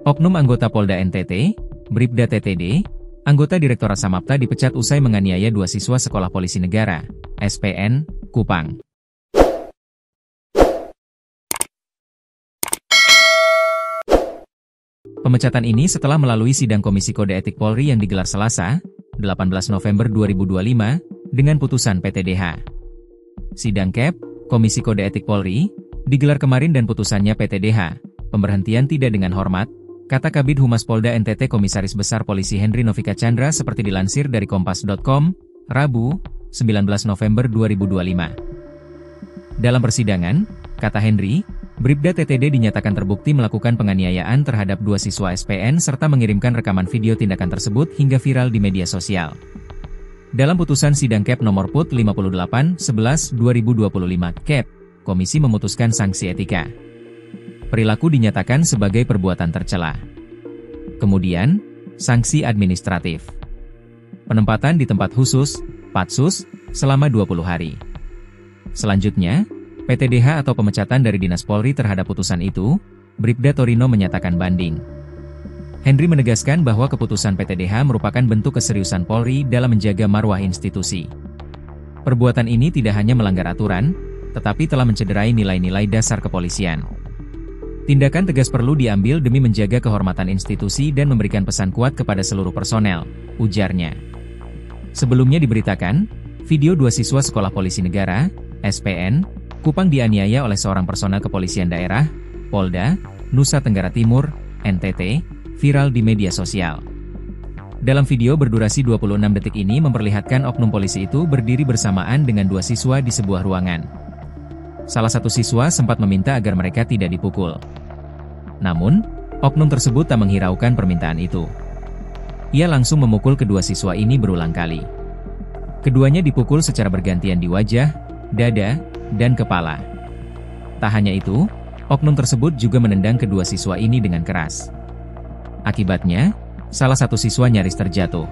Oknum anggota Polda NTT, Bribda TTD, anggota Direktorat Samapta dipecat usai menganiaya 2 siswa Sekolah Polisi Negara, SPN, Kupang. Pemecatan ini setelah melalui sidang Komisi Kode Etik Polri yang digelar Selasa, 18 November 2025, dengan putusan PTDH. Sidang KEP, Komisi Kode Etik Polri, digelar kemarin dan putusannya PTDH, pemberhentian tidak dengan hormat, kata Kabid Humas Polda NTT Komisaris Besar Polisi Henry Novika Chandra seperti dilansir dari Kompas.com, Rabu, 19 November 2025. Dalam persidangan, kata Henry, Bribda TTD dinyatakan terbukti melakukan penganiayaan terhadap 2 siswa SPN serta mengirimkan rekaman video tindakan tersebut hingga viral di media sosial. Dalam putusan sidang KEP nomor PUT 58-11-2025 KEP, Komisi memutuskan sanksi etika. Perilaku dinyatakan sebagai perbuatan tercela. Kemudian, sanksi administratif. Penempatan di tempat khusus, PATSUS, selama 20 hari. Selanjutnya, PTDH atau pemecatan dari Dinas Polri terhadap putusan itu, Bribda Torino menyatakan banding. Henry menegaskan bahwa keputusan PTDH merupakan bentuk keseriusan Polri dalam menjaga marwah institusi. Perbuatan ini tidak hanya melanggar aturan, tetapi telah mencederai nilai-nilai dasar kepolisian. Tindakan tegas perlu diambil demi menjaga kehormatan institusi dan memberikan pesan kuat kepada seluruh personel, ujarnya. Sebelumnya diberitakan, video 2 siswa Sekolah Polisi Negara, SPN, Kupang dianiaya oleh seorang personel kepolisian daerah, Polda, Nusa Tenggara Timur, NTT, viral di media sosial. Dalam video berdurasi 26 detik ini memperlihatkan oknum polisi itu berdiri bersamaan dengan 2 siswa di sebuah ruangan. Salah satu siswa sempat meminta agar mereka tidak dipukul. Namun, oknum tersebut tak menghiraukan permintaan itu. Ia langsung memukul kedua siswa ini berulang kali. Keduanya dipukul secara bergantian di wajah, dada, dan kepala. Tak hanya itu, oknum tersebut juga menendang kedua siswa ini dengan keras. Akibatnya, salah satu siswa nyaris terjatuh.